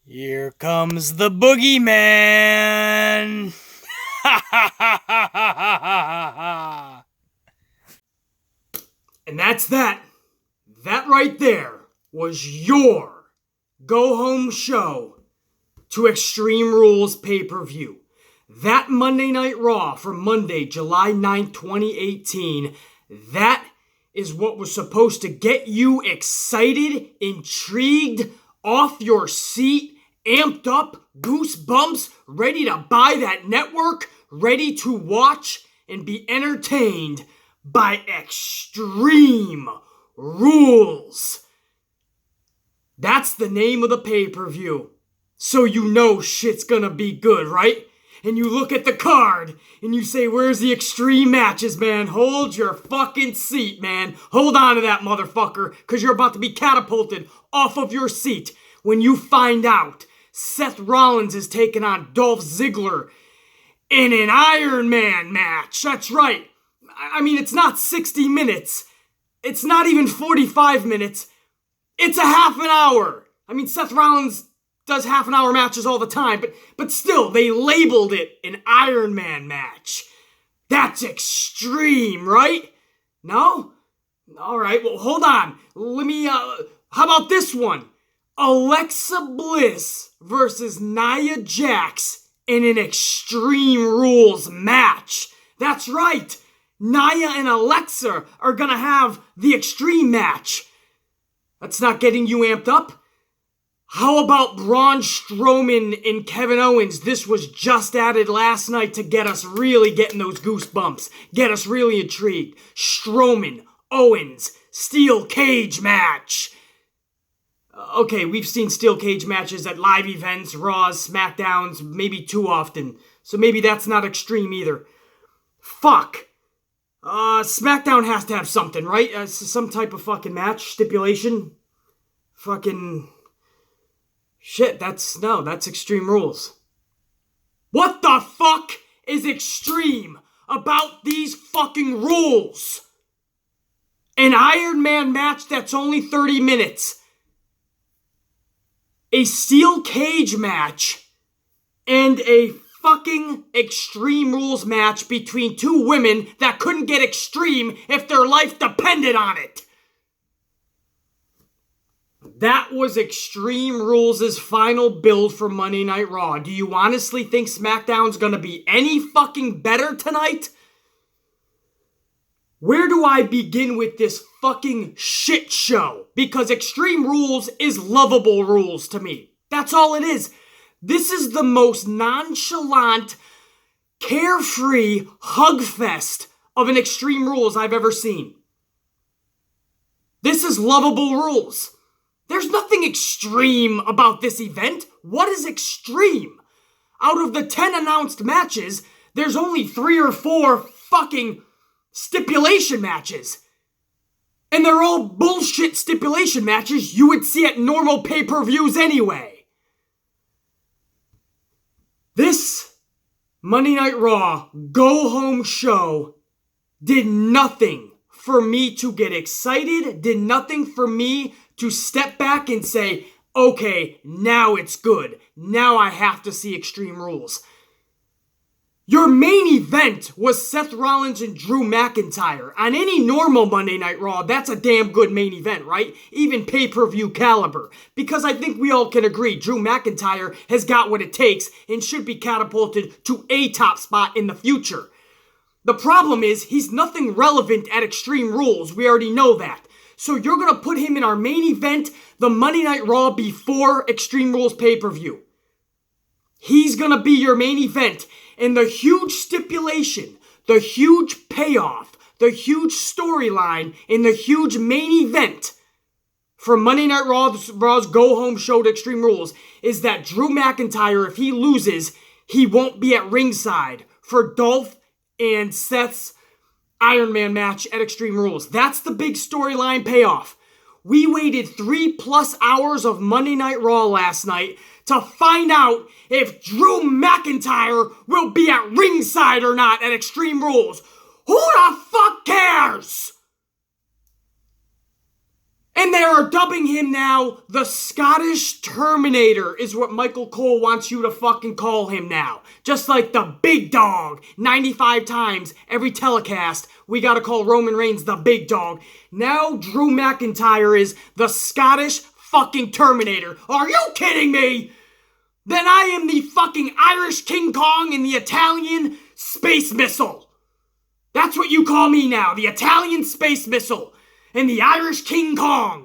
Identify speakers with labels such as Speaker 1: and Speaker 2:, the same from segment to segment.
Speaker 1: Here comes the boogeyman!
Speaker 2: And that's that. That right there was your go-home show to Extreme Rules pay-per-view. That Monday Night Raw for Monday, July 9th, 2018, that is what was supposed to get you excited, intrigued, off your seat, amped up, goosebumps, ready to buy that network, ready to watch and be entertained by Extreme Rules. That's the name of the pay-per-view. So you know shit's gonna be good, right? And you look at the card and you say, where's the extreme matches, man? Hold your fucking seat, man. Hold on to that motherfucker, because you're about to be catapulted off of your seat when you find out Seth Rollins is taking on Dolph Ziggler in an Iron Man match. That's right. I mean, it's not 60 minutes. It's not even 45 minutes. It's a half an hour. I mean, Seth Rollins does half-an-hour matches all the time, but still, they labeled it an Iron Man match. That's extreme, right? No? Alright, well, hold on. Let me, how about this one? Alexa Bliss versus Nia Jax in an Extreme Rules match. That's right. Nia and Alexa are gonna have the Extreme match. That's not getting you amped up? How about Braun Strowman and Kevin Owens? This was just added last night to get us really getting those goosebumps. Get us really intrigued. Strowman, Owens, steel cage match. Okay, we've seen steel cage matches at live events, Raws, SmackDowns, maybe too often. So maybe that's not extreme either. Fuck. SmackDown has to have something, right? Some type of fucking match, stipulation. Fucking... Shit, that's Extreme Rules. What the fuck is extreme about these fucking rules? An Iron Man match that's only 30 minutes. A steel cage match. And a fucking Extreme Rules match between two women that couldn't get extreme if their life depended on it. That was Extreme Rules' final build for Monday Night Raw. Do you honestly think SmackDown's gonna be any fucking better tonight? Where do I begin with this fucking shit show? Because Extreme Rules is Lovable rules to me. That's all it is. This is the most nonchalant, carefree hugfest of an Extreme Rules I've ever seen. This is Lovable rules. There's nothing extreme about this event. What is extreme? Out of the 10 announced matches, there's only 3 or 4 fucking stipulation matches. And they're all bullshit stipulation matches you would see at normal pay-per-views anyway. This Monday Night Raw go-home show did nothing for me to get excited, did nothing for me to step back and say, okay, now it's good. Now I have to see Extreme Rules. Your main event was Seth Rollins and Drew McIntyre. On any normal Monday Night Raw, that's a damn good main event, right? Even pay-per-view caliber. Because I think we all can agree Drew McIntyre has got what it takes and should be catapulted to a top spot in the future. The problem is, he's nothing relevant at Extreme Rules. We already know that. So you're going to put him in our main event, the Monday Night Raw before Extreme Rules pay-per-view. He's going to be your main event. And the huge stipulation, the huge payoff, the huge storyline, and the huge main event for Monday Night Raw's go-home show to Extreme Rules is that Drew McIntyre, if he loses, he won't be at ringside for Dolph and Seth's Iron Man match at Extreme Rules. That's the big storyline payoff. We waited 3+ hours of Monday Night Raw last night to find out if Drew McIntyre will be at ringside or not at Extreme Rules. Who the fuck cares? And they are dubbing him now the Scottish Terminator is what Michael Cole wants you to fucking call him now. Just like the big dog 95 times every telecast, we gotta call Roman Reigns the big dog. Now Drew McIntyre is the Scottish fucking Terminator. Are you kidding me? Then I am the fucking Irish King Kong and the Italian Space Missile. That's what you call me now, the Italian Space Missile. And the Irish King Kong.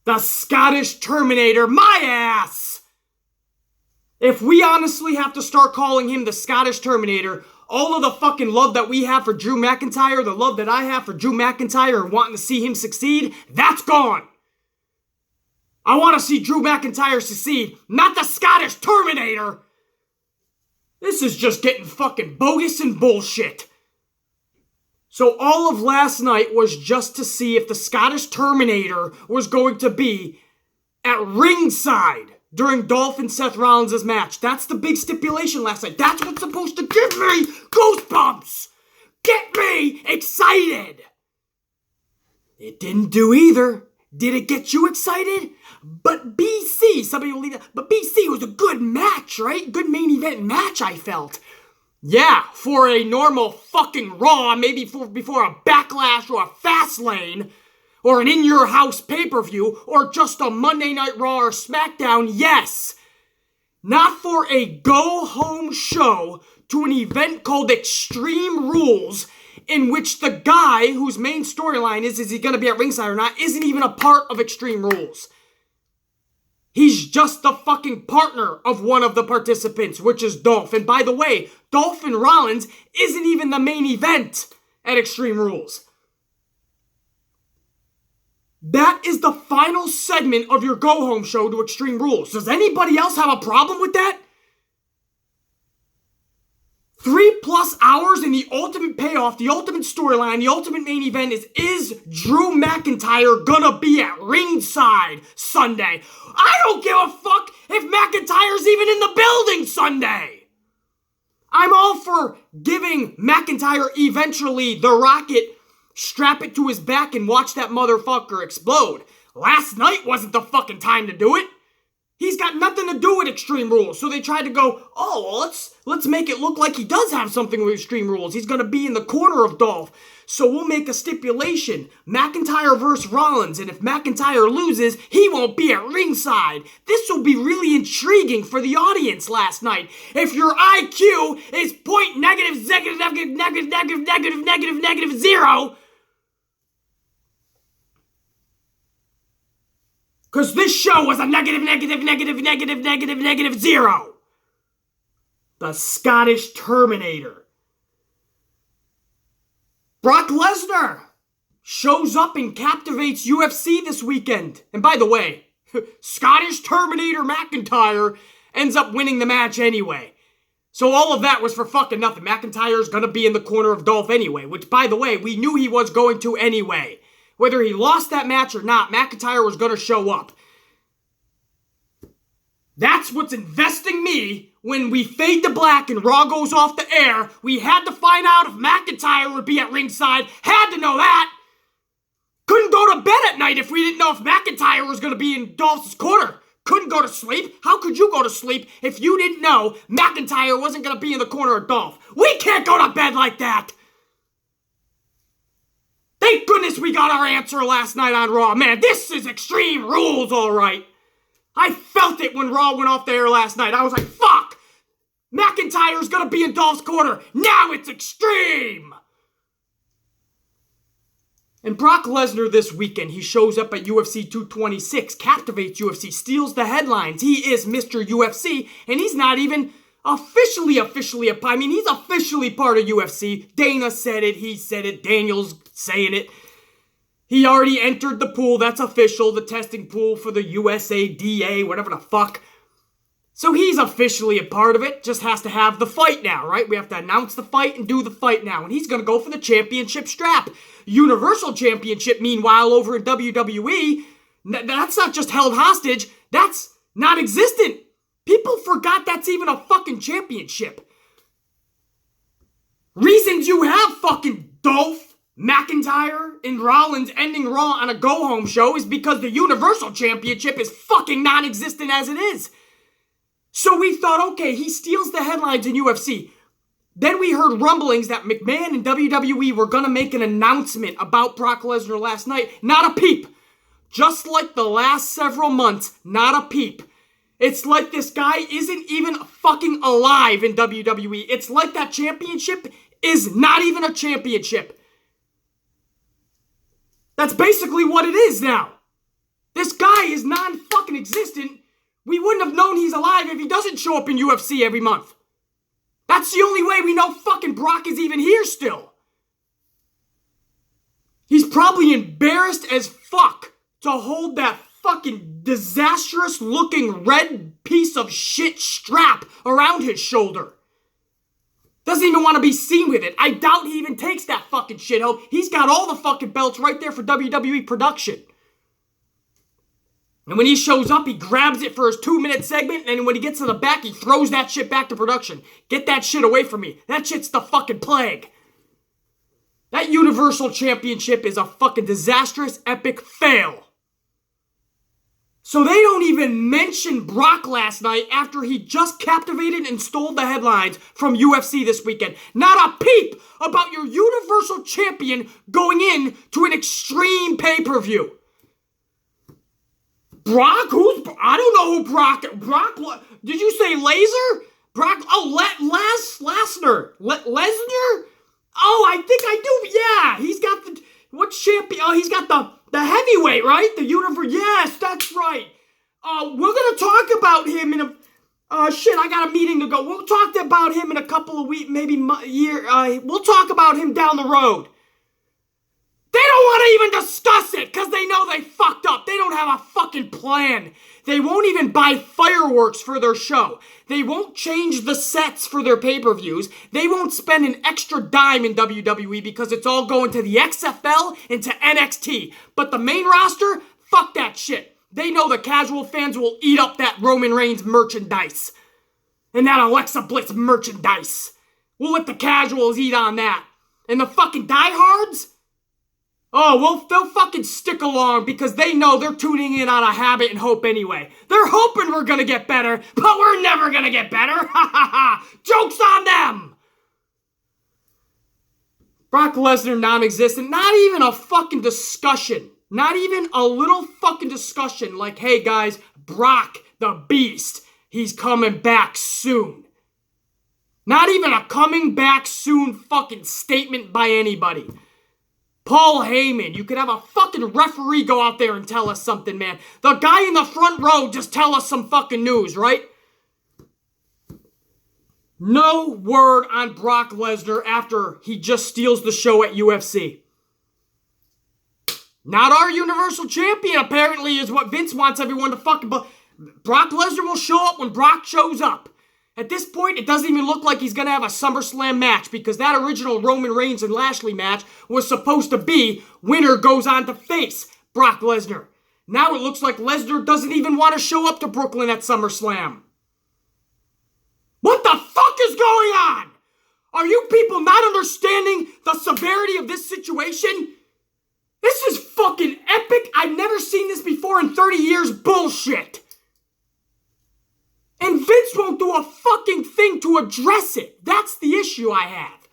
Speaker 2: The Scottish Terminator. My ass! If we honestly have to start calling him the Scottish Terminator, all of the fucking love that we have for Drew McIntyre, the love that I have for Drew McIntyre and wanting to see him succeed, that's gone. I want to see Drew McIntyre succeed, not the Scottish Terminator. This is just getting fucking bogus and bullshit. So all of last night was just to see if the Scottish Terminator was going to be at ringside during Dolph and Seth Rollins' match. That's the big stipulation last night. That's what's supposed to give me goosebumps. Get me excited. It didn't do either. Did it get you excited? But BC, somebody will leave that. But BC was a good match, right? Good main event match, I felt. Yeah, for a normal fucking Raw, maybe before a Backlash or a Fastlane, or an in-your-house pay-per-view, or just a Monday Night Raw or SmackDown, yes. Not for a go-home show to an event called Extreme Rules, in which the guy whose main storyline is he going to be at ringside or not, isn't even a part of Extreme Rules. He's just the fucking partner of one of the participants, which is Dolph. And by the way, Dolph and Rollins isn't even the main event at Extreme Rules. That is the final segment of your go-home show to Extreme Rules. Does anybody else have a problem with that? 3+ hours and the ultimate payoff, the ultimate storyline, the ultimate main event is Drew McIntyre gonna be at ringside Sunday? I don't give a fuck if McIntyre's even in the building Sunday. I'm all for giving McIntyre eventually the rocket, strap it to his back and watch that motherfucker explode. Last night wasn't the fucking time to do it. He's got nothing to do with Extreme Rules. So they tried to go, let's make it look like he does have something with Extreme Rules. He's going to be in the corner of Dolph. So we'll make a stipulation. McIntyre versus Rollins. And if McIntyre loses, he won't be at ringside. This will be really intriguing for the audience last night. If your IQ is .-0, because this show was a -0. The Scottish Terminator. Brock Lesnar shows up and captivates UFC this weekend. And by the way, Scottish Terminator McIntyre ends up winning the match anyway. So all of that was for fucking nothing. McIntyre's gonna be in the corner of Dolph anyway, which by the way, we knew he was going to anyway. Whether he lost that match or not, McIntyre was going to show up. That's what's investing me when we fade to black and Raw goes off the air. We had to find out if McIntyre would be at ringside. Had to know that. Couldn't go to bed at night if we didn't know if McIntyre was going to be in Dolph's corner. Couldn't go to sleep. How could you go to sleep if you didn't know McIntyre wasn't going to be in the corner of Dolph? We can't go to bed like that. Thank goodness we got our answer last night on Raw. Man, this is Extreme Rules, all right. I felt it when Raw went off the air last night. I was like, fuck! McIntyre's gonna be in Dolph's corner. Now it's extreme! And Brock Lesnar this weekend, he shows up at UFC 226, captivates UFC, steals the headlines. He is Mr. UFC, and he's not even officially he's officially part of UFC. Dana said it, he said it, Daniel's saying it. He already entered the pool, that's official, the testing pool for the USADA, whatever the fuck. So he's officially a part of it, just has to have the fight now, right? We have to announce the fight and do the fight now, and he's gonna go for the championship strap. Universal Championship, meanwhile, over in WWE, that's not just held hostage, that's non-existent. People forgot that's even a fucking championship. Reasons you have fucking Dolph, McIntyre and Rollins ending Raw on a go-home show is because the Universal Championship is fucking non-existent as it is. So we thought, okay, he steals the headlines in UFC. Then we heard rumblings that McMahon and WWE were going to make an announcement about Brock Lesnar last night. Not a peep. Just like the last several months, not a peep. It's like this guy isn't even fucking alive in WWE. It's like that championship is not even a championship. That's basically what it is now. This guy is non-fucking existent. We wouldn't have known he's alive if he doesn't show up in UFC every month. That's the only way we know fucking Brock is even here still. He's probably embarrassed as fuck to hold that fucking disastrous looking red piece of shit strap around his shoulder. Doesn't even want to be seen with it. I doubt he even takes that fucking shit home. He's got all the fucking belts right there for WWE production. And when he shows up, he grabs it for his 2-minute segment, and when he gets to the back, he throws that shit back to production. Get that shit away from me. That shit's the fucking plague. That Universal Championship is a fucking disastrous, epic fail. So they don't even mention Brock last night after he just captivated and stole the headlines from UFC this weekend. Not a peep about your Universal Champion going in to an Extreme pay-per-view. Brock? I don't know who Brock, did you say Laser? Brock, Lesnar. Lesnar? Oh, I think I do, yeah, he's got the, what champion, oh, he's got the heavyweight, right? The universe, yes, that's right. We're gonna talk about him in I got a meeting to go. We'll talk about him in a couple of weeks, maybe year, we'll talk about him down the road. They don't want to even discuss it because they know they fucked up. They don't have a fucking plan. They won't even buy fireworks for their show. They won't change the sets for their pay-per-views. They won't spend an extra dime in WWE because it's all going to the XFL and to NXT. But the main roster, fuck that shit. They know the casual fans will eat up that Roman Reigns merchandise. And that Alexa Bliss merchandise. We'll let the casuals eat on that. And the fucking diehards? Oh, well, they'll fucking stick along because they know they're tuning in on a habit and hope anyway. They're hoping we're gonna get better, but we're never gonna get better. Ha ha ha! Joke's on them! Brock Lesnar non-existent. Not even a fucking discussion. Not even a little fucking discussion like, hey guys, Brock the Beast, he's coming back soon. Not even a coming back soon fucking statement by anybody. Paul Heyman, you could have a fucking referee go out there and tell us something, man. The guy in the front row just tell us some fucking news, right? No word on Brock Lesnar after he just steals the show at UFC. Not our Universal Champion, apparently, is what Vince wants everyone to fucking... But Brock Lesnar will show up when Brock shows up. At this point, it doesn't even look like he's going to have a SummerSlam match because that original Roman Reigns and Lashley match was supposed to be winner goes on to face Brock Lesnar. Now it looks like Lesnar doesn't even want to show up to Brooklyn at SummerSlam. What the fuck is going on? Are you people not understanding the severity of this situation? This is fucking epic. I've never seen this before in 30 years bullshit. And Vince won't do a fucking thing to address it. That's the issue I have.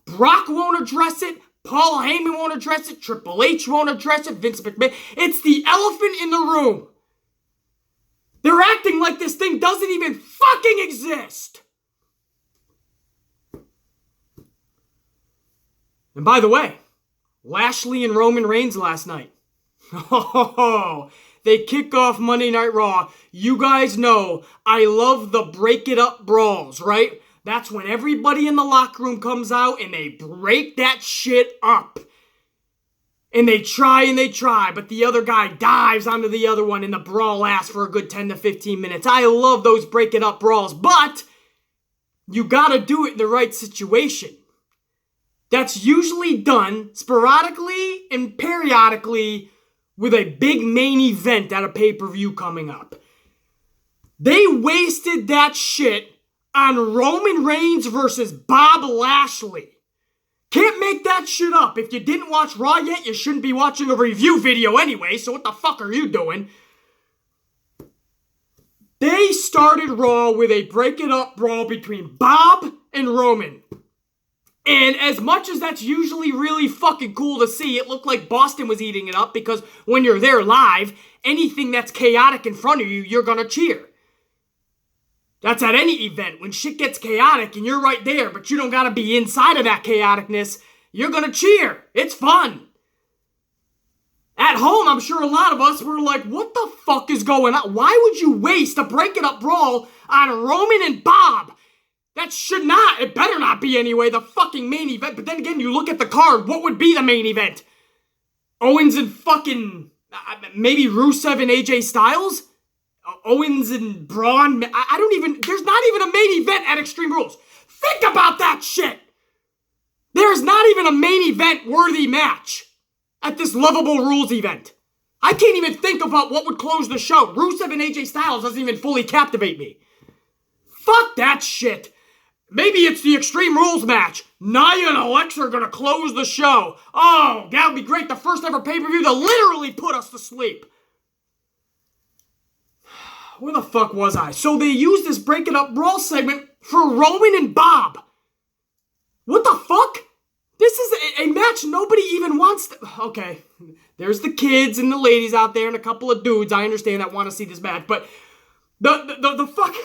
Speaker 2: Brock won't address it. Paul Heyman won't address it. Triple H won't address it. Vince McMahon. It's the elephant in the room. They're acting like this thing doesn't even fucking exist. And by the way, Lashley and Roman Reigns last night. Oh, they kick off Monday Night Raw. You guys know I love the break it up brawls, right? That's when everybody in the locker room comes out and they break that shit up. And they try, but the other guy dives onto the other one and the brawl lasts for a good 10 to 15 minutes. I love those break it up brawls, but you gotta do it in the right situation. That's usually done sporadically and periodically with a big main event at a pay-per-view coming up. They wasted that shit on Roman Reigns versus Bob Lashley. Can't make that shit up. If you didn't watch Raw yet, you shouldn't be watching a review video anyway, so what the fuck are you doing? They started Raw with a break it up brawl between Bob and Roman. And as much as that's usually really fucking cool to see, it looked like Boston was eating it up because when you're there live, anything that's chaotic in front of you, you're gonna cheer. That's at any event. When shit gets chaotic and you're right there, but you don't gotta be inside of that chaoticness, you're gonna cheer. It's fun. At home, I'm sure a lot of us were like, what the fuck is going on? Why would you waste a break it up brawl on Roman and Bob? That should not, it better not be anyway, the fucking main event. But then again, you look at the card, what would be the main event? Owens and fucking, maybe Rusev and AJ Styles? Owens and Braun? There's not even a main event at Extreme Rules. Think about that shit! There's not even a main event worthy match at this Lovable Rules event. I can't even think about what would close the show. Rusev and AJ Styles doesn't even fully captivate me. Fuck that shit. Maybe it's the Extreme Rules match. Nia and Alexa are gonna close the show. Oh, that would be great. The first ever pay-per-view to literally put us to sleep. Where the fuck was I? So they used this Break It Up Brawl segment for Roman and Bob. What the fuck? This is a match nobody even wants to... Okay, there's the kids and the ladies out there and a couple of dudes, I understand, that want to see this match, but the fuck...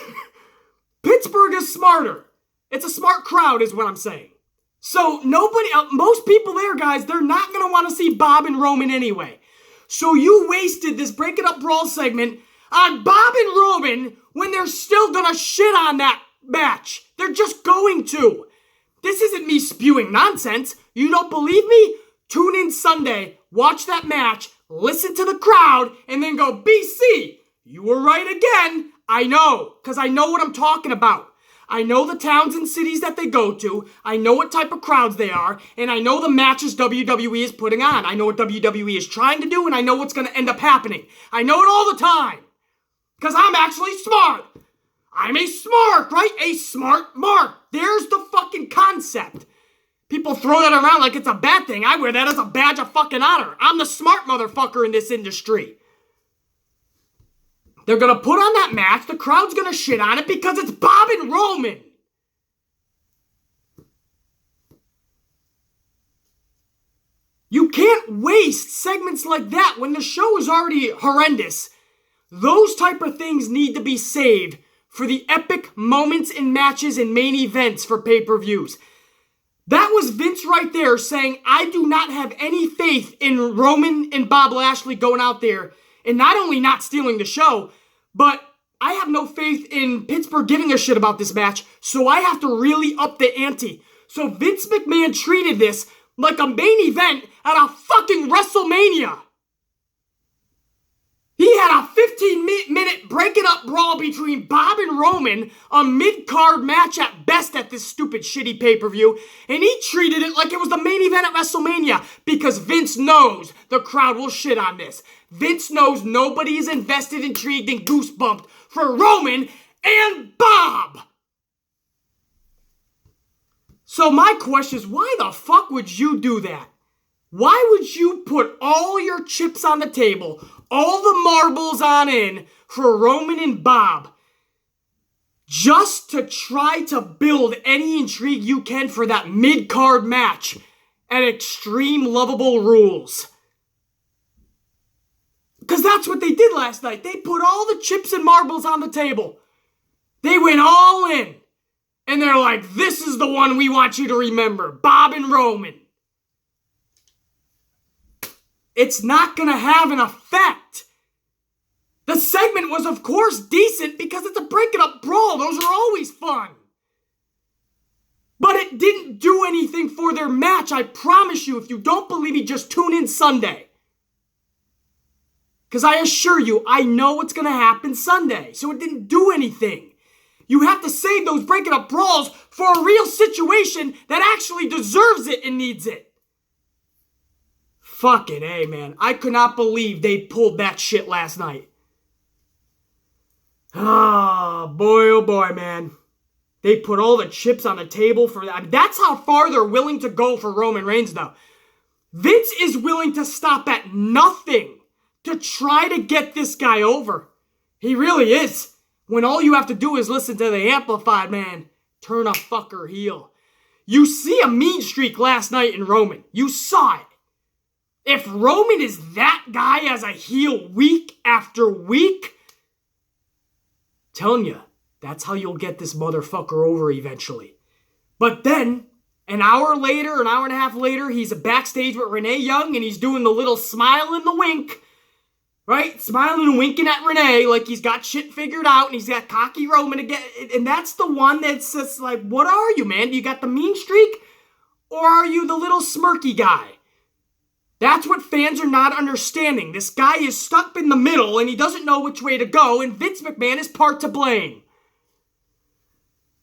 Speaker 2: Pittsburgh is smarter. It's a smart crowd is what I'm saying. So most people there, guys, they're not going to want to see Bob and Roman anyway. So you wasted this Break It Up Brawl segment on Bob and Roman when they're still going to shit on that match. They're just going to. This isn't me spewing nonsense. You don't believe me? Tune in Sunday, watch that match, listen to the crowd, and then go, BC, you were right again. I know, because I know what I'm talking about. I know the towns and cities that they go to. I know what type of crowds they are. And I know the matches WWE is putting on. I know what WWE is trying to do, and I know what's going to end up happening. I know it all the time. Because I'm actually smart. I'm a smart, right? A smart mark. There's the fucking concept. People throw that around like it's a bad thing. I wear that as a badge of fucking honor. I'm the smart motherfucker in this industry. They're going to put on that match. The crowd's going to shit on it because it's Bob and Roman. You can't waste segments like that when the show is already horrendous. Those type of things need to be saved for the epic moments in matches and main events for pay-per-views. That was Vince right there saying, I do not have any faith in Roman and Bob Lashley going out there and not only not stealing the show, but I have no faith in Pittsburgh giving a shit about this match, so I have to really up the ante. So Vince McMahon treated this like a main event at a fucking WrestleMania. He had a 15-minute break-it-up brawl between Bob and Roman, a mid-card match at best at this stupid shitty pay-per-view, and he treated it like it was the main event at WrestleMania because Vince knows the crowd will shit on this. Vince knows nobody is invested, intrigued, and goosebumped for Roman and Bob. So my question is, why the fuck would you do that? Why would you put all your chips on the table, all the marbles on in for Roman and Bob, just to try to build any intrigue you can for that mid-card match at Extreme Lovable Rules? Because that's what they did last night. They put all the chips and marbles on the table. They went all in. And they're like, this is the one we want you to remember, Bob and Roman. It's not going to have an effect. The segment was, of course, decent because it's a break-it-up brawl. Those are always fun. But it didn't do anything for their match. I promise you, if you don't believe me, just tune in Sunday. Because I assure you, I know what's going to happen Sunday. So it didn't do anything. You have to save those break-it-up brawls for a real situation that actually deserves it and needs it. Fucking A, man. I could not believe they pulled that shit last night. Oh, boy, man. They put all the chips on the table for that. I mean, that's how far they're willing to go for Roman Reigns, though. Vince is willing to stop at nothing to try to get this guy over. He really is. When all you have to do is listen to the Amplified, man. Turn a fucker heel. You see a mean streak last night in Roman. You saw it. If Roman is that guy as a heel week after week, telling you, that's how you'll get this motherfucker over eventually. But then, an hour later, an hour and a half later, he's backstage with Renee Young and he's doing the little smile and the wink. Right? Smiling and winking at Renee like he's got shit figured out and he's got cocky Roman again. And that's the one that's just like, what are you, man? You got the mean streak? Or are you the little smirky guy? That's what fans are not understanding. This guy is stuck in the middle and he doesn't know which way to go, and Vince McMahon is part to blame.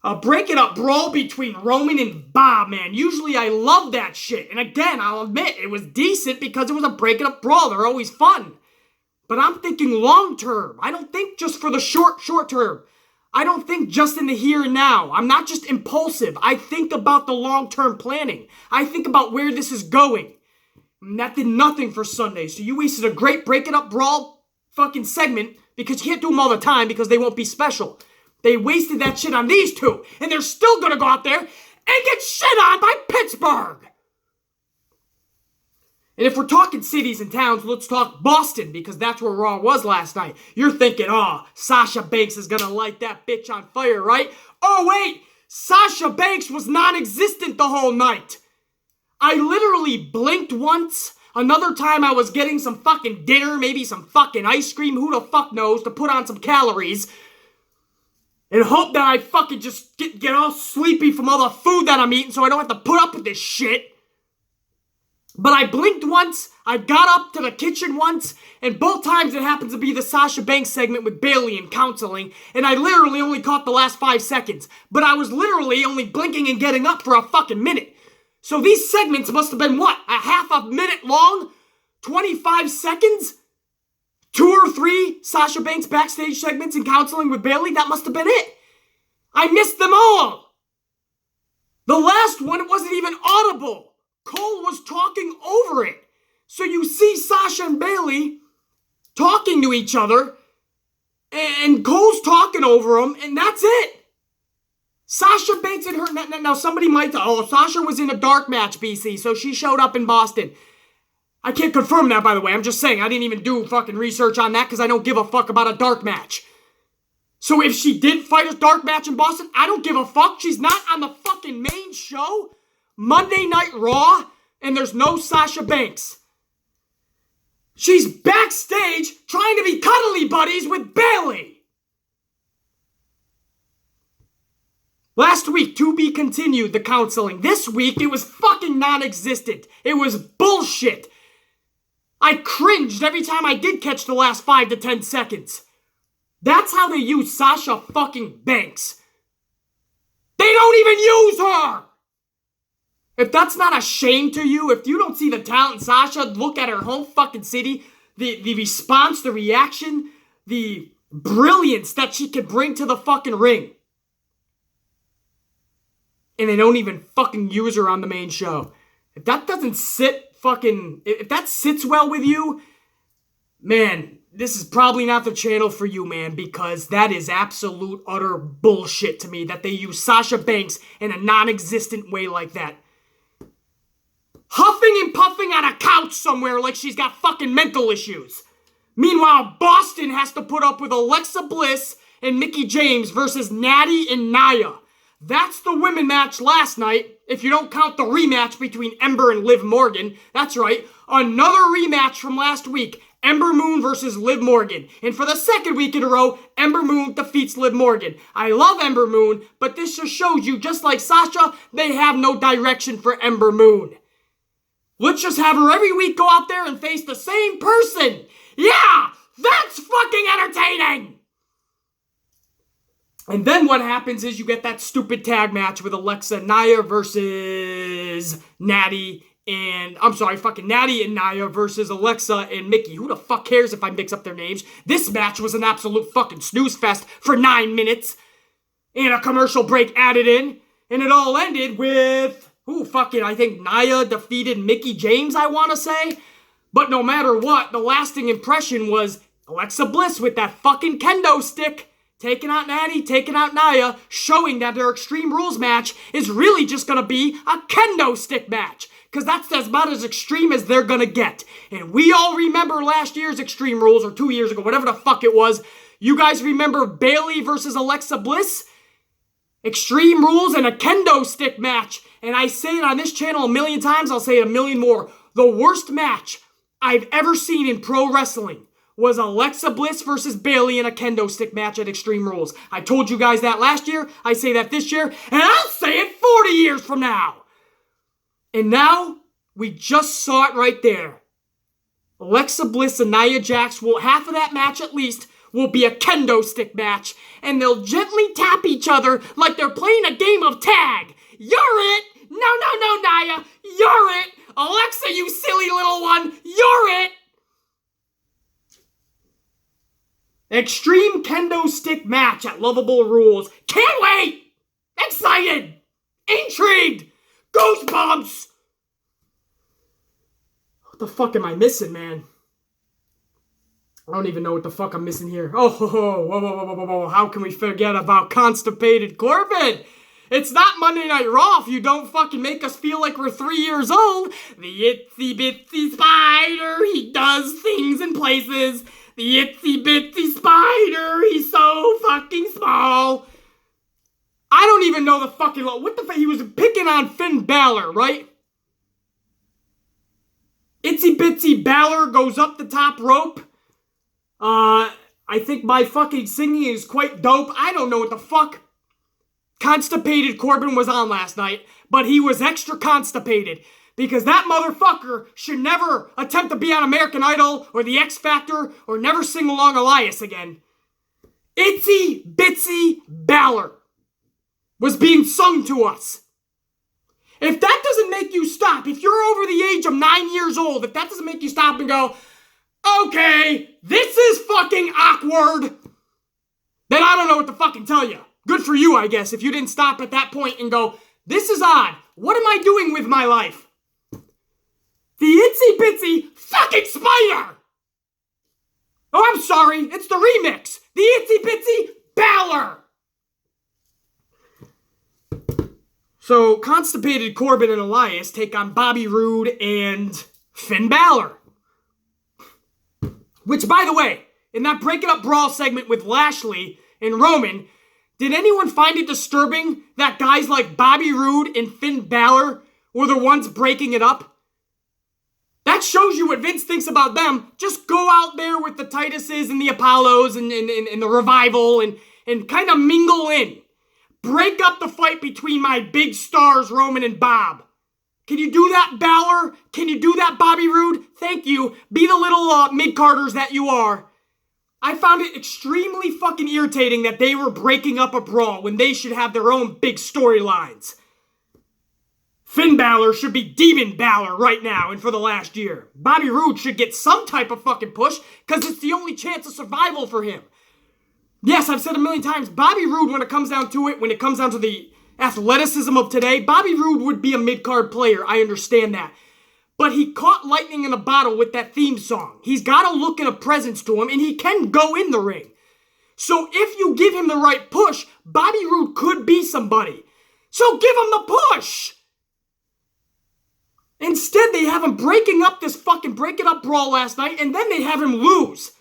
Speaker 2: A break it up brawl between Roman and Bob, man. Usually I love that shit. And again, I'll admit, it was decent because it was a break it up brawl. They're always fun. But I'm thinking long term. I don't think just for the short term. I don't think just in the here and now. I'm not just impulsive. I think about the long-term planning. I think about where this is going. And that did nothing for Sunday. So you wasted a great break it up brawl fucking segment because you can't do them all the time because they won't be special. They wasted that shit on these two. And they're still going to go out there and get shit on by Pittsburgh. And if we're talking cities and towns, let's talk Boston, because that's where Raw was last night. You're thinking, oh, Sasha Banks is going to light that bitch on fire, right? Oh, wait, Sasha Banks was non-existent the whole night. I literally blinked once. Another time I was getting some fucking dinner, maybe some fucking ice cream, who the fuck knows, to put on some calories. And hope that I fucking just get all sleepy from all the food that I'm eating so I don't have to put up with this shit. But I blinked once, I got up to the kitchen once, and both times it happens to be the Sasha Banks segment with Bayley and counseling, and I literally only caught the last 5 seconds. But I was literally only blinking and getting up for a fucking minute. So these segments must have been what? A half a minute long? 25 seconds? 2 or 3 Sasha Banks backstage segments and counseling with Bayley? That must have been it. I missed them all. The last one, it wasn't even audible. Cole was talking over it. So you see Sasha and Bayley talking to each other, and Cole's talking over them, and that's it. Sasha Banks and her... Now somebody might... Oh, Sasha was in a dark match, BC, so she showed up in Boston. I can't confirm that, by the way. I'm just saying, I didn't even do fucking research on that because I don't give a fuck about a dark match. So if she did fight a dark match in Boston, I don't give a fuck. She's not on the fucking main show. Monday Night Raw, and there's no Sasha Banks. She's backstage trying to be cuddly buddies with Bayley. Last week, to be continued, the counseling. This week, it was fucking non-existent. It was bullshit. I cringed every time I did catch the last 5 to 10 seconds. That's how they use Sasha fucking Banks. They don't even use her! If that's not a shame to you, if you don't see the talent in Sasha, look at her home fucking city, the response, the reaction, the brilliance that she can bring to the fucking ring. And they don't even fucking use her on the main show. If that doesn't sit fucking... If that sits well with you, man, this is probably not the channel for you, man, because that is absolute, utter bullshit to me that they use Sasha Banks in a non-existent way like that. Huffing and puffing on a couch somewhere like she's got fucking mental issues. Meanwhile, Boston has to put up with Alexa Bliss and Mickie James versus Natty and Nia. That's the women match last night, if you don't count the rematch between Ember and Liv Morgan. That's right, another rematch from last week. Ember Moon versus Liv Morgan. And for the second week in a row, Ember Moon defeats Liv Morgan. I love Ember Moon, but this just shows you, just like Sasha, they have no direction for Ember Moon. Let's just have her every week go out there and face the same person. Yeah, that's fucking entertaining. And then what happens is you get that stupid tag match with Alexa Nia versus Natty and... Natty and Nia versus Alexa and Mickie. Who the fuck cares if I mix up their names? This match was an absolute fucking snooze fest for 9 minutes. and a commercial break added in. And it all ended with, I think Nia defeated Mickie James, I want to say. But no matter what, the lasting impression was Alexa Bliss with that fucking kendo stick, taking out Natty, taking out Nia, showing that their Extreme Rules match is really just going to be a kendo stick match. Because that's about as extreme as they're going to get. And we all remember last year's Extreme Rules, or 2 years ago, whatever the fuck it was. You guys remember Bayley versus Alexa Bliss? Extreme Rules and a kendo stick match. And I say it on this channel a million times, I'll say it a million more. The worst match I've ever seen in pro wrestling was Alexa Bliss versus Bayley in a kendo stick match at Extreme Rules. I told you guys that last year, I say that this year, and I'll say it 40 years from now. And now, we just saw it right there. Alexa Bliss and Nia Jax will, half of that match at least, will be a kendo stick match, and they'll gently tap each other like they're playing a game of tag. You're it! No, Nia! You're it! Alexa, you silly little one! You're it! Extreme kendo stick match at Lovable Rules. Can't wait! Excited! Intrigued! Goosebumps! What the fuck am I missing, man? I don't even know what the fuck I'm missing here. Whoa. How can we forget about constipated Corbin? It's not Monday Night Raw if you don't fucking make us feel like we're 3 years old. The itsy bitsy spider, he does things in places. The itsy bitsy spider, he's so fucking small. I don't even know the fucking... What the fuck? He was picking on Finn Balor, right? Itsy bitsy Balor goes up the top rope. I think my fucking singing is quite dope. I don't know what the fuck Constipated Corbin was on last night, but he was extra constipated because that motherfucker should never attempt to be on American Idol or The X Factor or never sing along Elias again. Itsy Bitsy Balor was being sung to us. If that doesn't make you stop, if you're over the age of 9 years old, if that doesn't make you stop and go, okay, this is fucking awkward, then I don't know what to fucking tell you. Good for you, I guess, if you didn't stop at that point and go, this is odd. What am I doing with my life? The itsy bitsy fucking spider! Oh, I'm sorry, it's the remix. The itsy bitsy Balor! So, Constipated Corbin and Elias take on Bobby Roode and Finn Balor. Which, by the way, in that Break It Up Brawl segment with Lashley and Roman, did anyone find it disturbing that guys like Bobby Roode and Finn Balor were the ones breaking it up? That shows you what Vince thinks about them. Just go out there with the Tituses and the Apollos and the Revival and kind of mingle in. Break up the fight between my big stars, Roman and Bob. Can you do that, Balor? Can you do that, Bobby Roode? Thank you. Be the little mid-carders that you are. I found it extremely fucking irritating that they were breaking up a brawl when they should have their own big storylines. Finn Balor should be Demon Balor right now and for the last year. Bobby Roode should get some type of fucking push because it's the only chance of survival for him. Yes, I've said a million times, Bobby Roode, when it comes down to it, when it comes down to the athleticism of today, Bobby Roode would be a mid-card player. I understand that. But he caught lightning in a bottle with that theme song. He's got a look and a presence to him, and he can go in the ring. So if you give him the right push, Bobby Roode could be somebody. So give him the push! Instead, they have him breaking up this fucking Break It Up Brawl last night, and then they have him lose.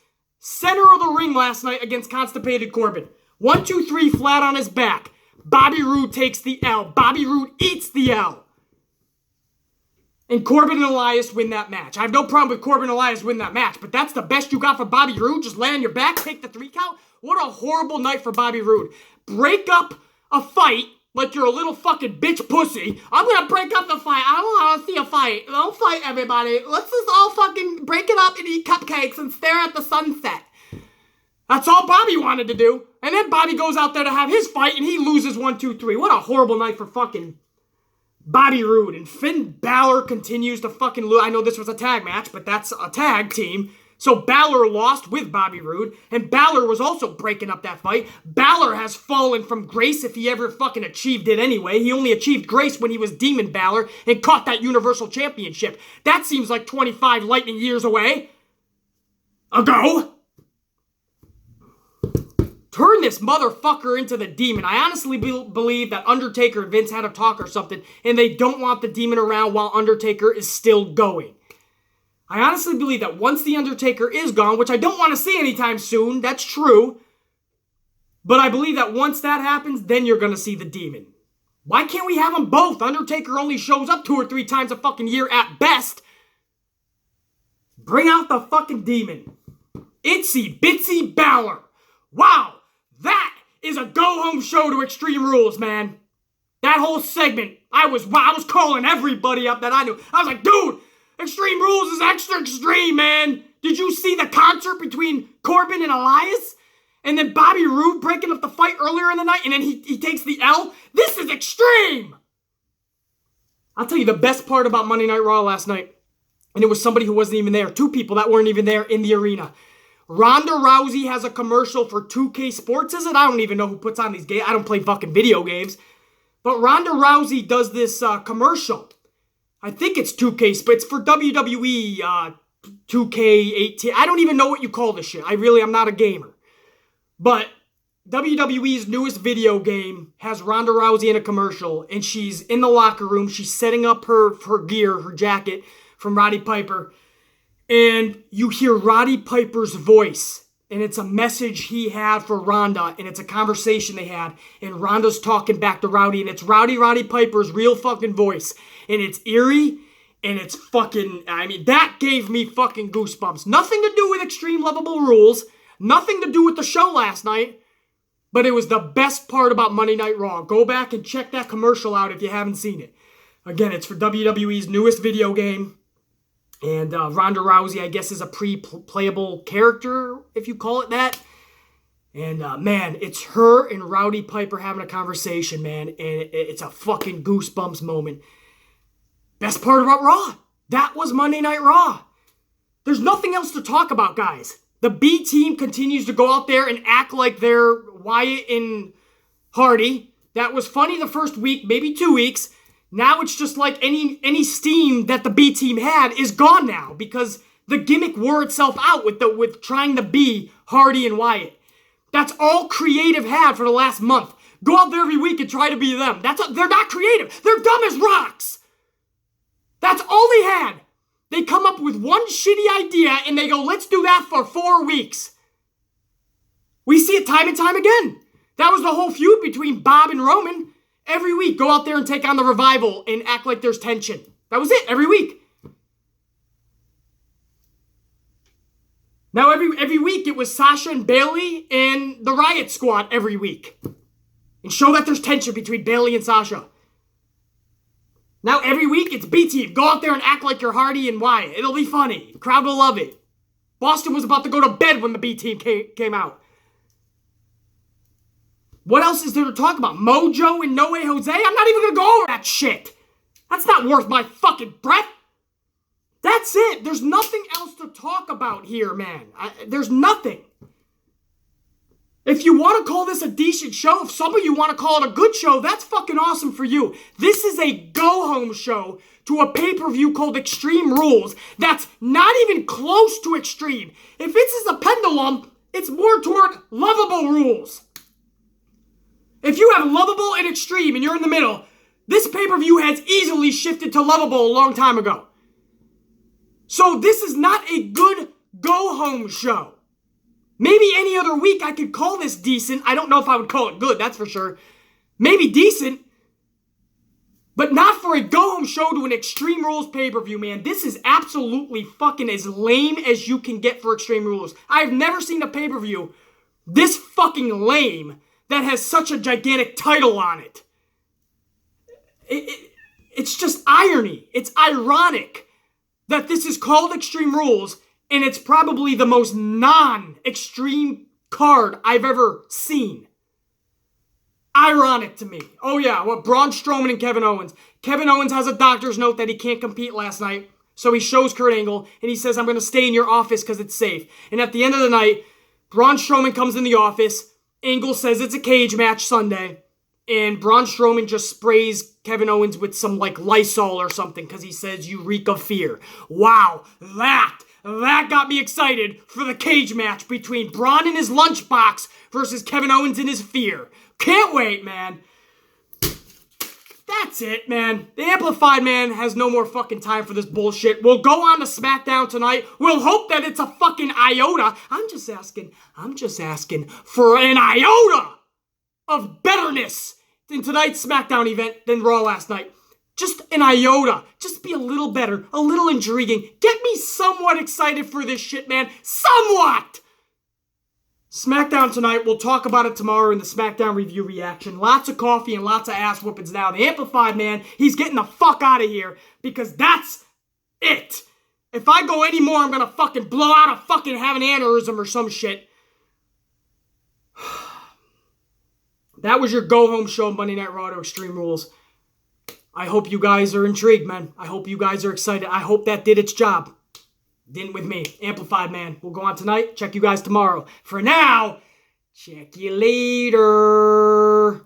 Speaker 2: Center of the ring last night against Constipated Corbin. 1, 2, 3, flat on his back. Bobby Roode takes the L. Bobby Roode eats the L. And Corbin and Elias win that match. I have no problem with Corbin and Elias win that match, but that's the best you got for Bobby Roode? Just lay on your back, take the 3 count? What a horrible night for Bobby Roode. Break up a fight like you're a little fucking bitch pussy. I'm gonna break up the fight. I don't wanna see a fight. Don't fight, everybody. Let's just all fucking break it up and eat cupcakes and stare at the sunset. That's all Bobby wanted to do. And then Bobby goes out there to have his fight and he loses 1, 2, 3. What a horrible night for fucking Bobby Roode. And Finn Balor continues to fucking lose. I know this was a tag match, but that's a tag team. So Balor lost with Bobby Roode, and Balor was also breaking up that fight. Balor has fallen from grace if he ever fucking achieved it anyway. He only achieved grace when he was Demon Balor and caught that Universal Championship. That seems like 25 lightning years away. Ago. Turn this motherfucker into the Demon. I honestly believe that Undertaker and Vince had a talk or something, and they don't want the Demon around while Undertaker is still going. I honestly believe that once The Undertaker is gone, which I don't want to see anytime soon, that's true, but I believe that once that happens, then you're going to see the Demon. Why can't we have them both? Undertaker only shows up 2 or 3 times a fucking year at best. Bring out the fucking Demon. Itsy Bitsy Balor. Wow, that is a go-home show to Extreme Rules, man. That whole segment, I was calling everybody up that I knew. I was like, dude, Extreme Rules is extra extreme, man. Did you see the concert between Corbin and Elias? And then Bobby Roode breaking up the fight earlier in the night, and then he takes the L? This is extreme! I'll tell you the best part about Monday Night Raw last night, and it was somebody who wasn't even there. 2 people that weren't even there in the arena. Ronda Rousey has a commercial for 2K Sports, is it? I don't even know who puts on these games. I don't play fucking video games. But Ronda Rousey does this commercial. I think it's 2K, but it's for WWE 2K18. I don't even know what you call this shit. I'm not a gamer. But WWE's newest video game has Ronda Rousey in a commercial, and she's in the locker room. She's setting up her gear, her jacket from Roddy Piper. And you hear Roddy Piper's voice, and it's a message he had for Ronda, and it's a conversation they had, and Ronda's talking back to Rowdy, and it's Roddy Piper's real fucking voice. And it's eerie, and it's fucking, that gave me fucking goosebumps. Nothing to do with Extreme Lovable Rules, nothing to do with the show last night, but it was the best part about Monday Night Raw. Go back and check that commercial out if you haven't seen it. Again, it's for WWE's newest video game, and Ronda Rousey, I guess, is a pre-playable character, if you call it that. And, man, it's her and Roddy Piper having a conversation, man, and it's a fucking goosebumps moment. Best part about Raw. That was Monday Night Raw. There's nothing else to talk about, guys. The B team continues to go out there and act like they're Wyatt and Hardy. That was funny the first week, maybe 2 weeks. Now it's just like any steam that the B team had is gone now because the gimmick wore itself out with trying to be Hardy and Wyatt. That's all creative had for the last month. Go out there every week and try to be them. They're not creative. They're dumb as rocks. That's all they had. They come up with one shitty idea and they go, let's do that for 4 weeks. We see it time and time again. That was the whole feud between Bob and Roman. Every week, go out there and take on the Revival and act like there's tension. That was it, every week. Now, every week, it was Sasha and Bayley and the Riot Squad every week. And show that there's tension between Bayley and Sasha. Now, every week, it's B-Team. Go out there and act like you're Hardy and Wyatt. It'll be funny. The crowd will love it. Boston was about to go to bed when the B-Team came out. What else is there to talk about? Mojo and No Way Jose? I'm not even going to go over that shit. That's not worth my fucking breath. That's it. There's nothing else to talk about here, man. There's nothing. If you want to call this a decent show, if some of you want to call it a good show, that's fucking awesome for you. This is a go-home show to a pay-per-view called Extreme Rules that's not even close to extreme. If this is a pendulum, it's more toward Lovable Rules. If you have Lovable and Extreme and you're in the middle, this pay-per-view has easily shifted to Lovable a long time ago. So this is not a good go-home show. Maybe any other week I could call this decent. I don't know if I would call it good, that's for sure. Maybe decent, but not for a go-home show to an Extreme Rules pay-per-view, man. This is absolutely fucking as lame as you can get for Extreme Rules. I've never seen a pay-per-view this fucking lame that has such a gigantic title on it. It's just irony. It's ironic that this is called Extreme Rules, and it's probably the most non-extreme card I've ever seen. Ironic to me. Oh yeah, what, Braun Strowman and Kevin Owens. Kevin Owens has a doctor's note that he can't compete last night, So he shows Kurt Angle, and he says, I'm going to stay in your office because it's safe. And at the end of the night, Braun Strowman comes in the office. Angle says it's a cage match Sunday. And Braun Strowman just sprays Kevin Owens with some, like, Lysol or something because he says, you reek of fear. Wow, that got me excited for the cage match between Braun in his lunchbox versus Kevin Owens in his fear. Can't wait, man. That's it, man. The Amplified Man has no more fucking time for this bullshit. We'll go on to SmackDown tonight. We'll hope that it's a fucking iota. I'm just asking for an iota of betterness in tonight's SmackDown event than Raw last night. Just an iota. Just be a little better, a little intriguing. Get me somewhat excited for this shit, man. Somewhat! SmackDown tonight. We'll talk about it tomorrow in the SmackDown review reaction. Lots of coffee and lots of ass whoopings now. The Amplified Man, he's getting the fuck out of here because that's it. If I go any more, I'm gonna fucking blow out a fucking have an aneurysm or some shit. That was your go-home show, Monday Night Raw to Extreme Rules. I hope you guys are intrigued, man. I hope you guys are excited. I hope that did its job. Didn't with me. Amplified Man. We'll go on tonight. Check you guys tomorrow. For now, check you later.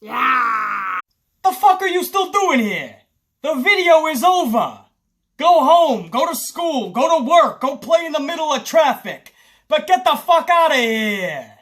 Speaker 2: Yeah. The fuck are you still doing here? The video is over. Go home. Go to school. Go to work. Go play in the middle of traffic. But get the fuck out of here.